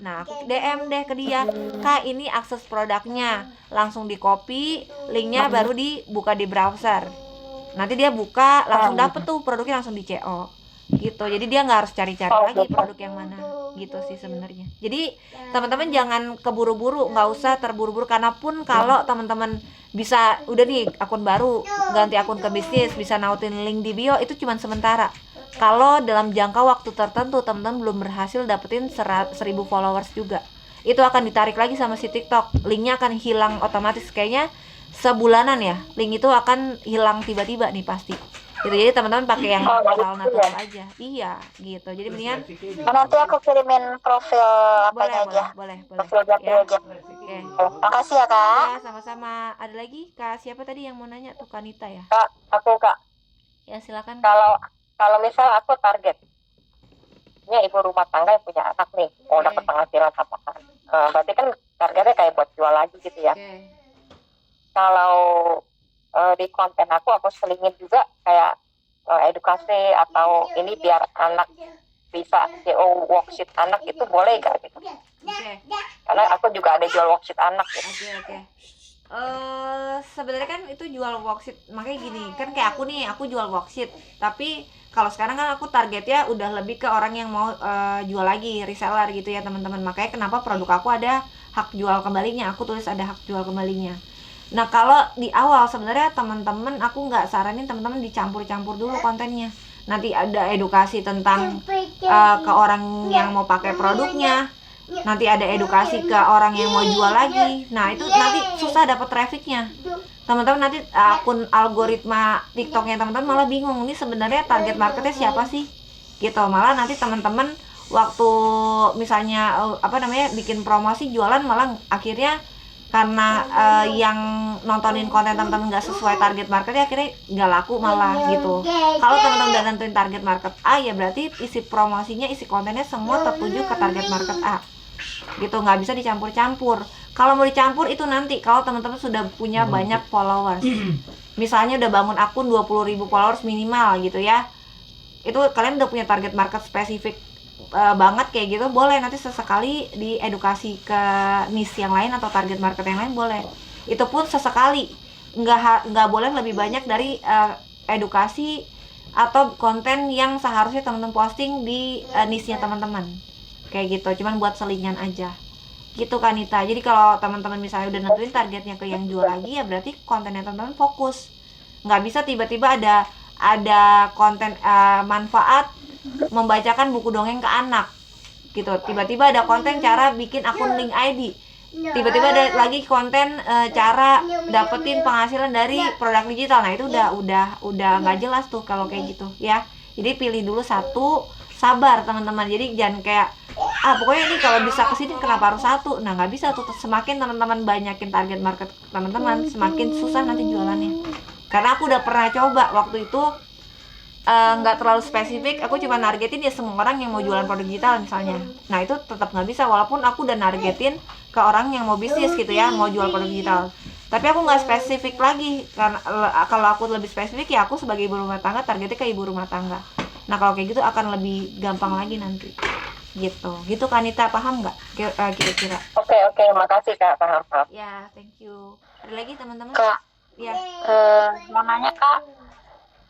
Nah, aku DM deh ke dia, Kak, ini akses produknya, langsung di copy, linknya baru dibuka di browser. Nanti dia buka, langsung dapet tuh produknya, langsung di CO gitu. Jadi dia nggak harus cari-cari lagi produk yang mana gitu sih sebenarnya. Jadi teman-teman jangan keburu-buru, nggak usah terburu-buru, karena pun kalau teman-teman bisa udah nih akun baru, ganti akun ke bisnis, bisa nautin link di bio, itu cuma sementara. Kalau dalam jangka waktu tertentu teman-teman belum berhasil dapetin 1000 followers juga, itu akan ditarik lagi sama si TikTok, linknya akan hilang otomatis. Kayaknya sebulanan ya, link itu akan hilang tiba-tiba nih pasti gitu. Jadi teman-teman pakai yang natural aja. Iya gitu, jadi mendingan Nanti aku kirimin profil boleh apanya aja. boleh Profil Japri ya. aja. Oke. Makasih ya Kak. Ya sama-sama. Ada lagi Kak, siapa tadi yang mau nanya tuh? Kanita ya? Kak, aku Kak. Ya silakan. Kalau kalau misal aku targetnya ibu rumah tangga yang punya anak nih, mau dapat penghasilan tambahan. Berarti kan targetnya kayak buat jual lagi gitu ya. Kalau di konten aku selingin juga kayak edukasi atau ini biar anak bisa CEO worksheet anak, itu boleh gak gitu? Karena aku juga ada jual worksheet anak gitu. Sebenarnya kan itu jual worksheet, makanya gini kan, kayak aku nih, aku jual worksheet, tapi kalau sekarang kan aku targetnya udah lebih ke orang yang mau jual lagi, reseller gitu ya teman-teman. Makanya kenapa produk aku ada hak jual kembalinya, aku tulis ada hak jual kembalinya. Nah kalau di awal sebenarnya teman-teman, aku nggak saranin teman-teman dicampur-campur dulu kontennya. Nanti ada edukasi tentang ke orang yang mau pakai produknya, nanti ada edukasi ke orang yang mau jual lagi. Nah itu nanti susah dapat trafficnya teman-teman. Nanti akun algoritma TikToknya teman-teman malah bingung, ini sebenarnya target marketnya siapa sih gitu. Malah nanti teman-teman waktu misalnya bikin promosi jualan, malah akhirnya karena yang nontonin konten teman-teman nggak sesuai target marketnya, akhirnya nggak laku malah gitu. Kalau teman-teman udah nentuin target market A, ya berarti isi promosinya, isi kontennya semua tertuju ke target market A gitu, nggak bisa dicampur-campur. Kalau mau dicampur itu nanti kalau teman-teman sudah punya banyak followers, misalnya udah bangun akun 20.000 followers minimal gitu ya, itu kalian udah punya target market spesifik banget kayak gitu, boleh nanti sesekali diedukasi ke niche yang lain atau target market yang lain, boleh. Itu pun sesekali, nggak boleh lebih banyak dari edukasi atau konten yang seharusnya teman-teman posting di niche-nya teman-teman kayak gitu, cuman buat selingan aja gitu Kanita. Jadi kalau teman-teman misalnya udah nentuin targetnya ke yang jual lagi, ya berarti kontennya teman-teman fokus. Nggak bisa tiba-tiba ada konten manfaat membacakan buku dongeng ke anak gitu, tiba-tiba ada konten cara bikin akun link ID, tiba-tiba ada lagi konten cara dapetin penghasilan dari produk digital. Nah itu udah nggak jelas tuh kalau kayak gitu ya. Jadi pilih dulu satu, sabar teman-teman. Jadi jangan kayak pokoknya ini kalau bisa kesini kenapa harus satu. Nah nggak bisa tuh, semakin teman-teman banyakin target market teman-teman, semakin susah nanti jualannya. Karena aku udah pernah coba waktu itu, nggak terlalu spesifik, aku cuma nargetin ya semua orang yang mau jualan produk digital misalnya. Nah itu tetap nggak bisa, walaupun aku udah nargetin ke orang yang mau bisnis gitu ya, mau jual produk digital, tapi aku nggak spesifik lagi. Karena kalau aku lebih spesifik ya aku sebagai ibu rumah tangga, targetnya ke ibu rumah tangga. Nah kalau kayak gitu akan lebih gampang lagi nanti gitu Kanita, paham nggak kira-kira? Oke, makasih Kak, paham. Ya, thank you. Ada lagi teman-teman? Kak, Ya. mau nanya Kak,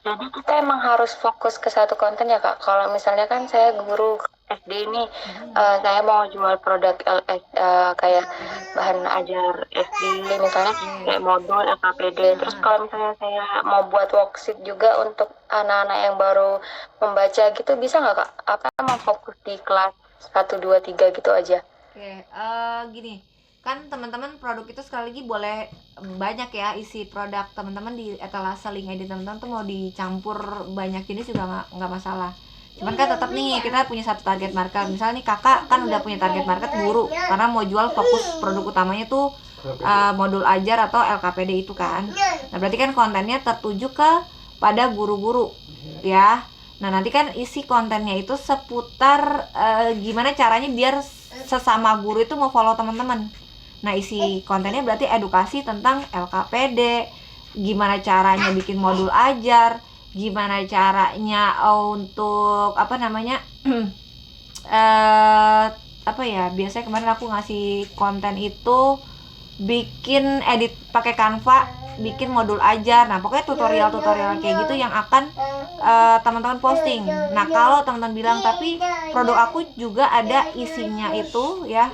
jadi kita emang harus fokus ke satu konten ya Kak? Kalau misalnya kan saya guru SD ini, saya mau jual produk LS, kayak bahan ajar SD, misalnya kayak modul LKPD. Terus kalau misalnya saya mau buat worksheet juga untuk anak-anak yang baru membaca gitu, bisa nggak Kak? Apa mau fokus di kelas 1, 2, 3 gitu aja? Oke, gini, kan teman-teman produk itu sekali lagi boleh banyak ya isi produk teman-teman di etalase link ID teman-teman tuh, mau dicampur banyak jenis juga nggak masalah. Cuman kan tetap nih kita punya satu target market. Misalnya nih kakak kan udah punya target market guru, karena mau jual fokus produk utamanya tuh modul ajar atau LKPD itu kan. Nah berarti kan kontennya tertuju ke pada guru-guru ya. Nah nanti kan isi kontennya itu seputar gimana caranya biar sesama guru itu mau follow teman-teman. Nah isi kontennya berarti edukasi tentang LKPD, gimana caranya bikin modul ajar, gimana caranya untuk apa ya, biasanya kemarin aku ngasih konten itu bikin edit pakai Canva, bikin modul ajar. Nah, pokoknya tutorial kayak gitu yang akan teman-teman posting. Nah, kalau teman-teman bilang tapi produk aku juga ada isinya itu ya,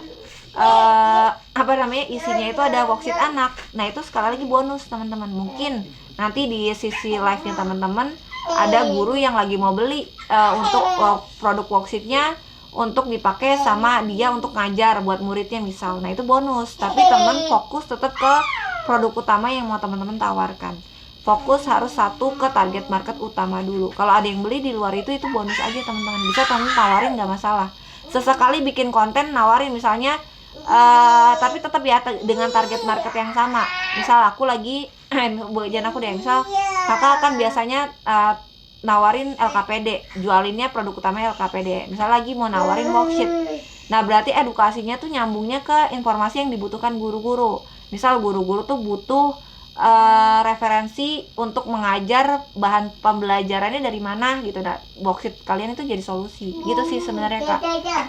apa namanya, isinya itu ada worksheet anak. Nah, itu sekali lagi bonus teman-teman. Mungkin nanti di sisi live-nya teman-teman ada guru yang lagi mau beli untuk produk worksheetnya untuk dipakai sama dia untuk ngajar buat muridnya misal. Nah, itu bonus. Tapi teman fokus tetap ke produk utama yang mau teman-teman tawarkan. Fokus harus satu ke target market utama dulu. Kalau ada yang beli di luar itu bonus aja teman-teman. Bisa teman tawarin, nggak masalah. Sesekali bikin konten nawarin misalnya, tapi tetap ya dengan target market yang sama. Misal aku lagi jangan aku deh, misal kakak kan biasanya nawarin LKPD, jualinnya produk utama LKPD. Misal lagi mau nawarin worksheet. Nah, berarti edukasinya tuh nyambungnya ke informasi yang dibutuhkan guru-guru. Misal guru-guru tuh butuh referensi untuk mengajar, bahan pembelajarannya dari mana gitu. Nah, worksheet kalian itu jadi solusi. Gitu sih sebenarnya Kak.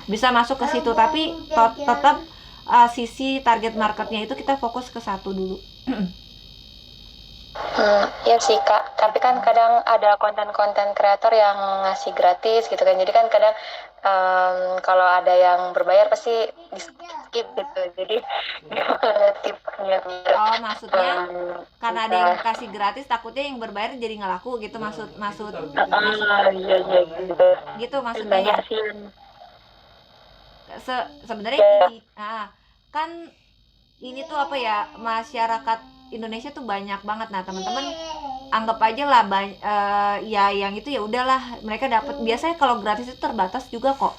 Bisa masuk ke situ, tapi tetap sisi target marketnya itu kita fokus ke satu dulu. Ya sih Kak, tapi kan kadang ada konten-konten kreator yang ngasih gratis gitu kan, jadi kan kadang kalau ada yang berbayar pasti di skip gitu, jadi gimana tipsnya biar Oh, maksudnya karena ada yang kasih gratis takutnya yang berbayar jadi nggak laku gitu, maksud iya gitu. gitu maksudnya ya. Banyak sih. Sebenarnya gini, kan ini tuh apa ya, masyarakat Indonesia tuh banyak banget. Nah, teman-teman anggap aja lah ya yang itu ya udahlah, mereka dapat. Biasanya kalau gratis itu terbatas juga kok.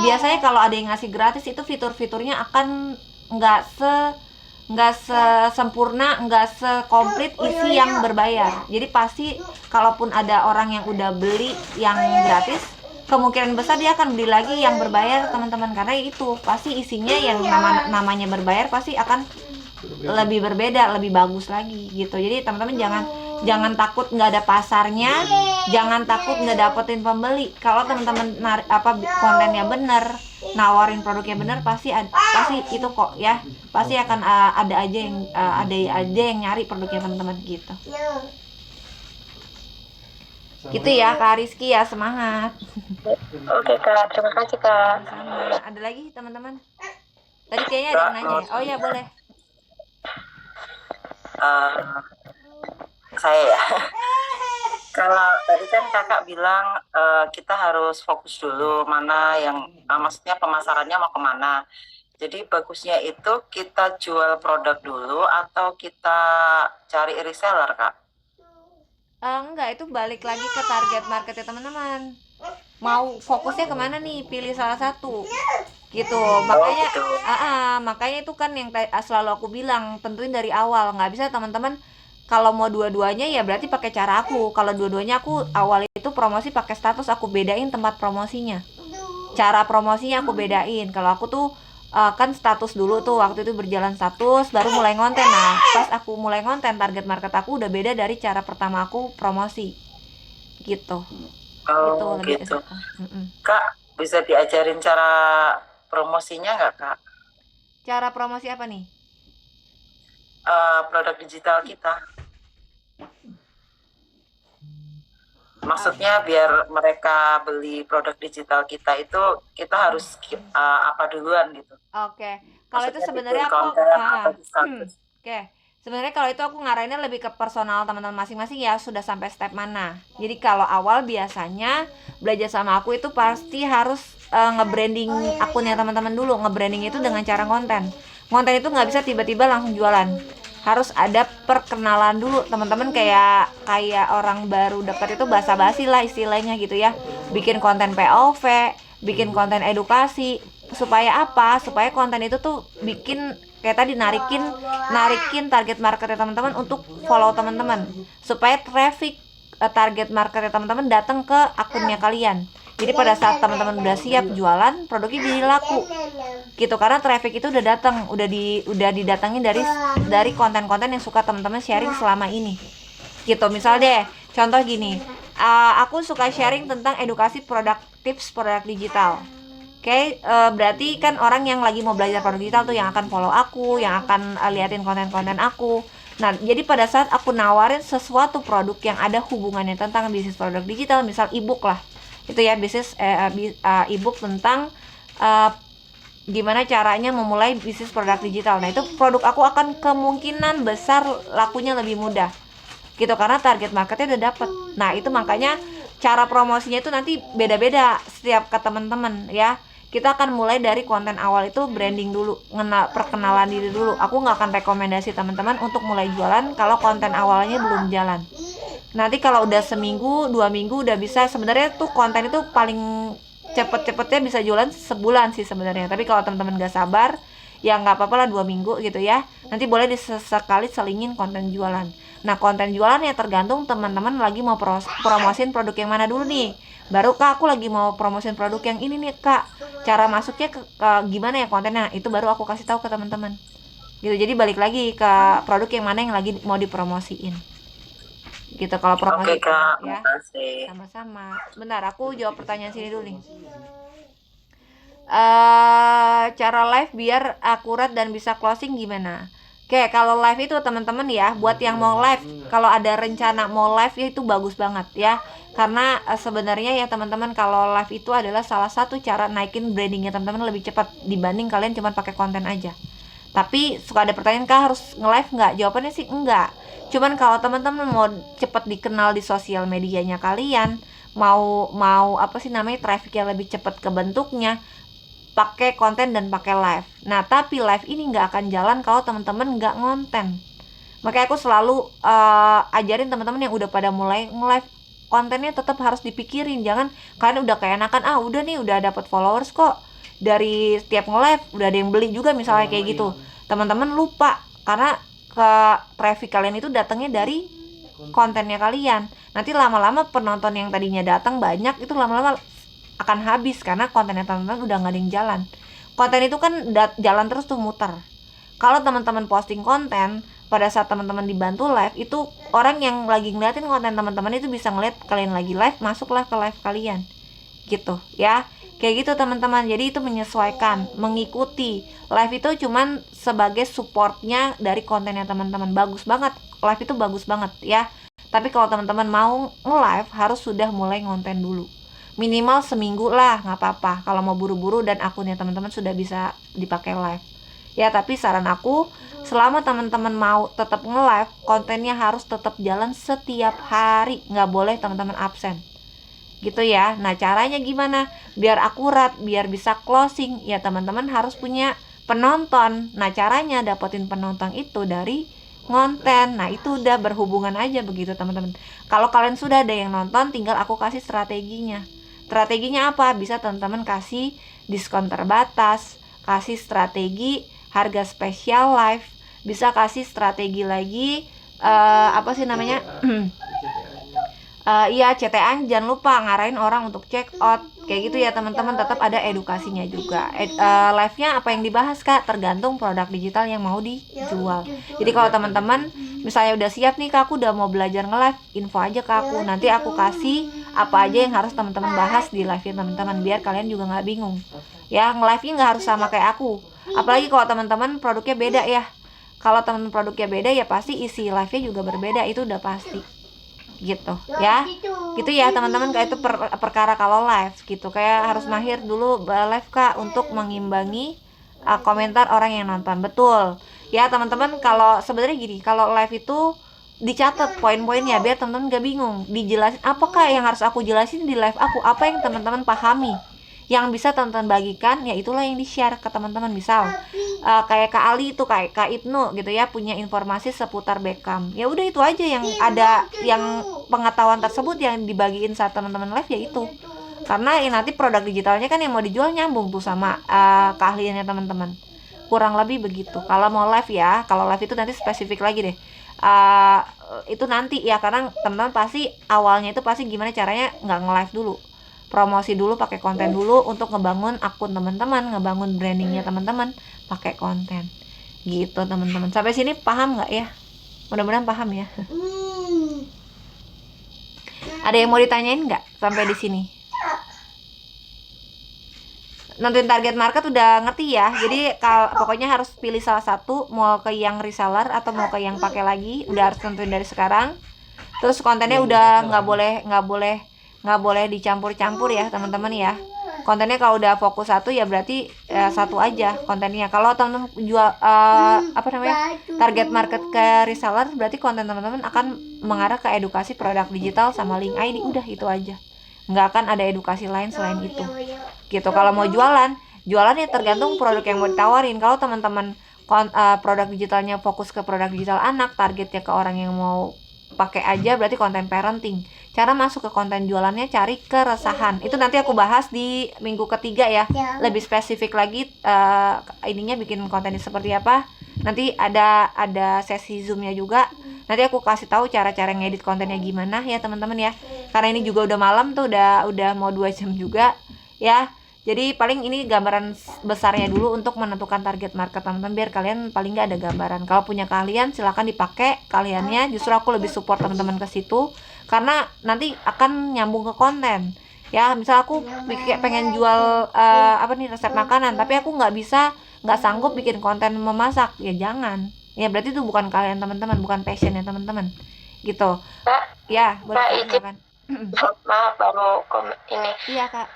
Biasanya kalau ada yang ngasih gratis itu fitur-fiturnya akan nggak sempurna, nggak sekomplit isi yang berbayar. Jadi pasti kalaupun ada orang yang udah beli yang gratis, kemungkinan besar dia akan beli lagi yang berbayar teman-teman, karena itu pasti isinya yang namanya berbayar pasti akan lebih berbeda, lebih bagus lagi gitu. Jadi teman-teman jangan takut nggak ada pasarnya, jangan takut nggak dapetin pembeli. Kalau teman-teman kontennya bener, nawarin produknya bener, pasti itu kok ya, pasti akan ada aja yang nyari produknya teman-teman gitu. Gitu ya Kak Rizky ya, semangat. Oke Kak, terima kasih Kak. Sama. Ada lagi teman-teman? Tadi kayaknya ada yang nanya. Oh ya, boleh. Saya ya. Kalau tadi kan kakak bilang kita harus fokus dulu mana yang maksudnya pemasarannya mau kemana. Jadi bagusnya itu kita jual produk dulu atau kita cari reseller Kak? Enggak, itu balik lagi ke target marketnya teman-teman. Mau fokusnya kemana nih? Pilih salah satu. Gitu. Makanya gitu. Makanya itu kan yang selalu aku bilang, tentuin dari awal. Nggak bisa teman-teman kalau mau dua-duanya ya berarti pakai cara aku. Kalau dua-duanya aku awal itu promosi pakai status, aku bedain tempat promosinya. Cara promosinya aku bedain. Kalau aku tuh kan status dulu tuh, waktu itu berjalan status baru mulai ngonten. Nah, pas aku mulai ngonten, target market aku udah beda dari cara pertama aku promosi. Gitu. Oh gitu. Kak, bisa diajarin cara promosinya nggak Kak? Cara promosi apa nih? Produk digital kita. Maksudnya biar mereka beli produk digital kita itu kita harus apa duluan gitu. Oke. Kalau itu Maksudnya sebenarnya bikin aku konten atau di status. Oke. Sebenarnya kalau itu aku ngarahinnya lebih ke personal teman-teman masing-masing ya, sudah sampai step mana. Jadi kalau awal biasanya belajar sama aku itu pasti harus nge-branding akunnya teman-teman dulu. Nge-branding itu dengan cara konten. Konten itu nggak bisa tiba-tiba langsung jualan. Harus ada perkenalan dulu teman-teman, kayak orang baru dekat itu basa-basi lah istilahnya gitu ya. Bikin konten POV, bikin konten edukasi. Supaya apa? Supaya konten itu tuh bikin kayak tadi narikin target marketnya teman-teman untuk follow teman-teman, supaya traffic target marketnya teman-teman datang ke akunnya kalian. Jadi pada saat teman-teman udah siap jualan, produknya jadi laku gitu, karena traffic itu udah datang, udah didatangin dari konten-konten yang suka teman-teman sharing selama ini gitu. Misal deh contoh gini, aku suka sharing tentang edukasi tips produk digital. Oke, berarti kan orang yang lagi mau belajar produk digital tuh yang akan follow aku, yang akan liatin konten-konten aku. Nah, jadi pada saat aku nawarin sesuatu produk yang ada hubungannya tentang bisnis produk digital, misal ebook lah, itu ya bisnis ebook tentang gimana caranya memulai bisnis produk digital. Nah, itu produk aku akan kemungkinan besar lakunya lebih mudah, gitu karena target marketnya udah dapet. Nah, itu makanya cara promosinya itu nanti beda-beda setiap ke teman-teman ya. Kita akan mulai dari konten awal itu branding dulu, perkenalan diri dulu. Aku nggak akan rekomendasi teman-teman untuk mulai jualan kalau konten awalnya belum jalan. Nanti kalau udah seminggu, 2 minggu udah bisa. Sebenarnya tuh konten itu paling cepet-cepetnya bisa jualan sebulan sih sebenarnya. Tapi kalau teman-teman nggak sabar, ya nggak apa-apa lah 2 minggu gitu ya. Nanti boleh disekali selingin konten jualan. Nah, konten jualan ya tergantung teman-teman lagi mau promosin produk yang mana dulu nih. Baru Kak, aku lagi mau promosin produk yang ini nih Kak, cara masuknya ke gimana ya kontennya, itu baru aku kasih tahu ke teman-teman gitu. Jadi balik lagi ke produk yang mana yang lagi mau dipromosiin gitu. Kalau promosi Oke Kak, ya makasih. sama-sama. Bentar, aku jawab pertanyaan sini dulu nih. Cara live biar akurat dan bisa closing gimana? Oke, kalau live itu teman-teman ya, buat yang mau live, kalau ada rencana mau live ya itu bagus banget ya. Karena sebenarnya ya teman-teman, kalau live itu adalah salah satu cara naikin brandingnya teman-teman lebih cepat dibanding kalian cuma pakai konten aja. Tapi suka ada pertanyaan, Kak harus nge-live nggak? Jawabannya sih enggak. Cuman kalau teman-teman mau cepet dikenal di sosial medianya kalian, mau apa sih namanya, trafficnya lebih cepat ke bentuknya, pakai konten dan pakai live. Nah, tapi live ini nggak akan jalan kalau teman-teman nggak ngonten. Makanya aku selalu ajarin teman-teman yang udah pada mulai nge-live, kontennya tetap harus dipikirin. Jangan kalian udah keenakan, udah nih udah dapat followers kok dari setiap nge-live, udah ada yang beli juga misalnya kayak gitu. Teman-teman lupa karena ke traffic kalian itu datangnya dari kontennya kalian. Nanti lama-lama penonton yang tadinya datang banyak itu lama-lama akan habis karena kontennya teman-teman udah nggak ada yang jalan. Konten itu kan jalan terus tuh, muter. Kalau teman-teman posting konten pada saat teman-teman dibantu live, itu orang yang lagi ngeliatin konten teman-teman itu bisa ngeliat kalian lagi live, masuklah ke live kalian gitu ya. Kayak gitu teman-teman. Jadi itu menyesuaikan, mengikuti. Live itu cuman sebagai supportnya dari kontennya teman-teman. Bagus banget, live itu bagus banget ya. Tapi kalau teman-teman mau nge-live harus sudah mulai ngonten dulu, minimal seminggu lah, nggak apa-apa kalau mau buru-buru dan akunnya teman-teman sudah bisa dipakai live ya. Tapi saran aku, selama teman-teman mau tetap nge-live, kontennya harus tetap jalan setiap hari, nggak boleh teman-teman absen gitu ya. Nah, caranya gimana biar akurat, biar bisa closing? Ya teman-teman harus punya penonton. Nah, caranya dapetin penonton itu dari ngonten. Nah, itu udah berhubungan aja begitu teman-teman. Kalau kalian sudah ada yang nonton, tinggal aku kasih strateginya. Strateginya apa? Bisa teman-teman kasih diskon terbatas, kasih strategi harga spesial live, bisa kasih strategi lagi apa sih namanya? Iya, CTA jangan lupa ngarahin orang untuk check out kayak gitu ya teman-teman. Tetap ada edukasinya juga. Live-nya apa yang dibahas Kak? Tergantung produk digital yang mau dijual. Jadi kalau teman-teman misalnya udah siap nih Kak, aku udah mau belajar nge-live, info aja ke aku. Nanti aku kasih apa aja yang harus teman-teman bahas di live-nya teman-teman, biar kalian juga nggak bingung. Ya, nge-live-nya nggak harus sama kayak aku. Apalagi kalau teman-teman produknya beda ya. Kalau teman-teman produknya beda ya pasti isi live-nya juga berbeda, itu udah pasti. Gitu ya, gitu ya teman-teman. Kayak itu perkara kalau live gitu, kayak harus mahir dulu live Kak untuk mengimbangi komentar orang yang nonton. Betul ya teman-teman. Kalau sebenarnya gini, kalau live itu dicatat poin-poinnya biar teman-teman gak bingung, dijelasin apakah yang harus aku jelasin di live aku, apa yang teman-teman pahami, yang bisa teman-teman bagikan, ya itulah yang di-share ke teman-teman. Misal kayak Kak Ali itu, kayak Kak Ibnu gitu ya, punya informasi seputar Beckham, ya udah itu aja yang ada, yang pengetahuan tersebut yang dibagiin saat teman-teman live, ya itu. Karena nanti produk digitalnya kan yang mau dijual nyambung tuh sama keahliannya teman-teman. Kurang lebih begitu kalau mau live ya. Kalau live itu nanti spesifik lagi deh. Itu nanti ya, karena teman-teman pasti awalnya itu pasti gimana caranya nggak nge-live dulu, promosi dulu, pakai konten dulu untuk ngebangun akun teman-teman, ngebangun brandingnya teman-teman pakai konten gitu teman-teman. Sampai sini paham nggak ya? Mudah-mudahan paham ya. Ada yang mau ditanyain nggak sampai di sini? nentuin target market udah ngerti ya. Jadi pokoknya harus pilih salah satu, mau ke yang reseller atau mau ke yang pakai lagi, udah harus tentuin dari sekarang. Terus kontennya udah nggak boleh dicampur-campur ya teman-teman ya. Kontennya kalau udah fokus satu ya berarti satu aja kontennya. Kalau teman-teman jual target market ke reseller, berarti konten teman-teman akan mengarah ke edukasi produk digital sama link ID, udah itu aja. Nggak akan ada edukasi lain selain itu gitu. Kalau mau jualan ya tergantung produk yang mau ditawarin. Kalau teman-teman produk digitalnya fokus ke produk digital anak, targetnya ke orang yang mau pakai aja, berarti konten parenting. Cara masuk ke konten jualannya cari keresahan, itu nanti aku bahas di minggu ketiga ya, lebih spesifik lagi ininya bikin kontennya seperti apa. Nanti ada sesi zoomnya juga, nanti aku kasih tahu cara-cara ngedit kontennya gimana ya teman-teman ya, karena ini juga udah malam tuh, udah mau 2 jam juga ya. Jadi paling ini gambaran besarnya dulu untuk menentukan target market teman-teman, biar kalian paling nggak ada gambaran. Kalau punya keahlian silakan dipakai keahliannya, justru aku lebih support teman-teman ke situ karena nanti akan nyambung ke konten ya. Misal aku pengen jual resep makanan, tapi aku nggak sanggup bikin konten memasak, ya jangan ya, berarti itu bukan kalian teman-teman, bukan passion ya teman-teman gitu. Kak, Ya boleh Kak, Kak, izin, silakan. maaf baru ini. Iya Kak.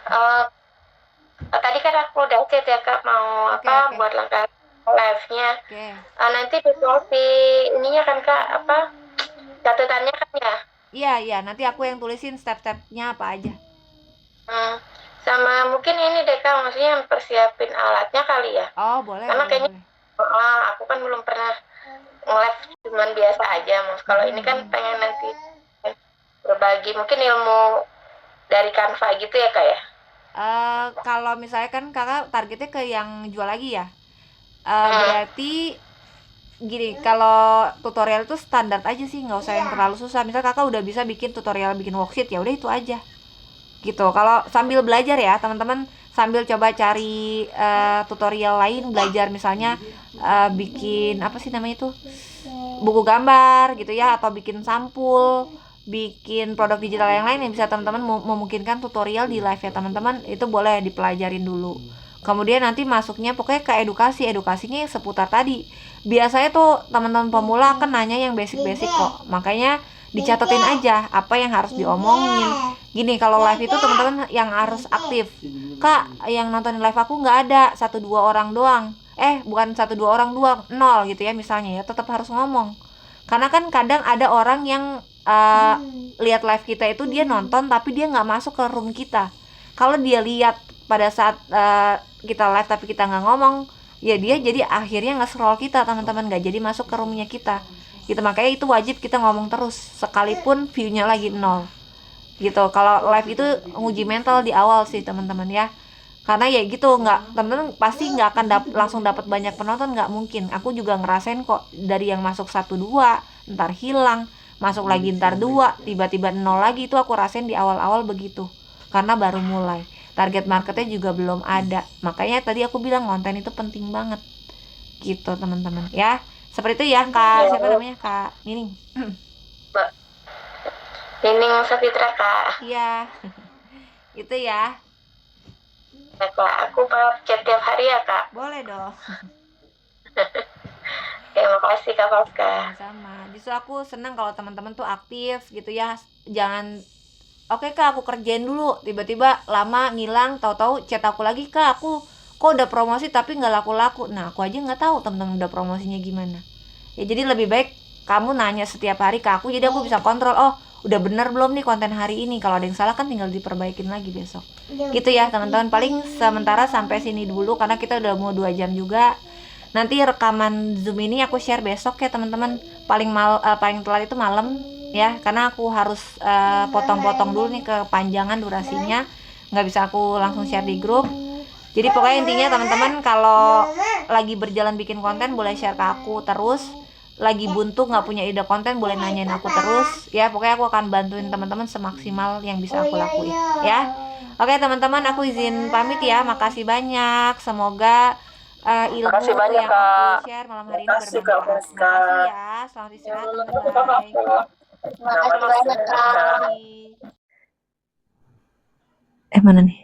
Tadi kan aku udah chat ya Kak, mau Oke. buat langkah live-nya. Oke. Nanti visual ininya kan Kak, catatannya kan ya. Iya, nanti aku yang tulisin step-stepnya apa aja. Sama mungkin ini deh Kak, maksudnya persiapin alatnya kali ya. Oh boleh. Karena kayaknya aku kan belum pernah nge-live, cuman biasa aja. Mas kalau ini kan pengen nanti berbagi mungkin ilmu dari Canva gitu ya Kak ya. Kalau misalnya kan kakak targetnya ke yang jual lagi ya, berarti gini, kalau tutorial itu standar aja sih, nggak usah yang terlalu susah. Misal kakak udah bisa bikin tutorial bikin worksheet, ya udah itu aja gitu. Kalau sambil belajar ya teman-teman, sambil coba cari tutorial lain, belajar misalnya bikin apa sih namanya itu, buku gambar gitu ya, atau bikin sampul, bikin produk digital yang lain yang bisa teman-teman memungkinkan tutorial di live ya teman-teman, itu boleh dipelajarin dulu. Kemudian nanti masuknya pokoknya ke edukasinya seputar tadi. Biasanya tuh teman-teman pemula kan nanya yang basic-basic kok, makanya dicatetin aja apa yang harus diomongin. Gini, kalau live itu teman-teman yang harus aktif. Kak, yang nontonin live aku nggak ada 1-2 orang doang. Bukan 1-2 orang doang, 0 gitu ya misalnya ya, tetap harus ngomong. Karena kan kadang ada orang yang lihat live kita itu dia nonton tapi dia nggak masuk ke room kita. Kalau dia lihat pada saat kita live tapi kita nggak ngomong, ya dia jadi akhirnya nge-scroll kita teman-teman, nggak jadi masuk ke roomnya kita gitu. Makanya itu wajib kita ngomong terus sekalipun view-nya lagi 0 gitu. Kalau live itu nguji mental di awal sih teman-teman ya, karena ya gitu, nggak, teman-teman pasti nggak akan langsung dapat banyak penonton, nggak mungkin. Aku juga ngerasain kok, dari yang masuk 1-2 ntar hilang, masuk lagi ntar 2, tiba-tiba 0 lagi. Itu aku rasain di awal-awal begitu, karena baru mulai, target marketnya juga belum ada. Makanya tadi aku bilang konten itu penting banget gitu teman-teman ya. Seperti itu ya Kak, siapa namanya, Kak Nining? Mbak Nining Safitra Kak. Iya. Itu ya. Kak, aku mau chat tiap hari ya Kak. Boleh dong. Terima kasih Kak Paska. Sama. Justru aku senang kalau teman-teman tuh aktif gitu ya. Jangan oke Kak, aku kerjain dulu, tiba-tiba lama ngilang, tahu-tahu chat aku lagi, Kak aku kok udah promosi tapi nggak laku-laku. Nah aku aja nggak tahu teman-teman udah promosinya gimana ya. Jadi lebih baik kamu nanya setiap hari ke aku, jadi aku bisa kontrol, oh udah bener belum nih konten hari ini. Kalau ada yang salah kan tinggal diperbaikin lagi besok gitu ya teman-teman. Paling sementara sampai sini dulu karena kita udah mau 2 jam juga. Nanti rekaman Zoom ini aku share besok ya teman-teman, paling telat itu malam ya, karena aku harus potong-potong dulu nih kepanjangan durasinya, nggak bisa aku langsung share di grup. Jadi pokoknya intinya teman-teman, kalau lagi berjalan bikin konten boleh share ke aku terus, lagi buntu nggak punya ide konten boleh nanyain aku terus ya. Pokoknya aku akan bantuin teman-teman semaksimal yang bisa aku lakuin ya. Oke teman-teman, aku izin pamit ya. Makasih banyak, semoga ilmu banyak, yang Kak. aku share malam hari ini Makasih, Kak bermanfaat. Paska. Makasih ya, selamat istirahat teman-teman. Bye. Terima kasih banyak Kak. Mana nih?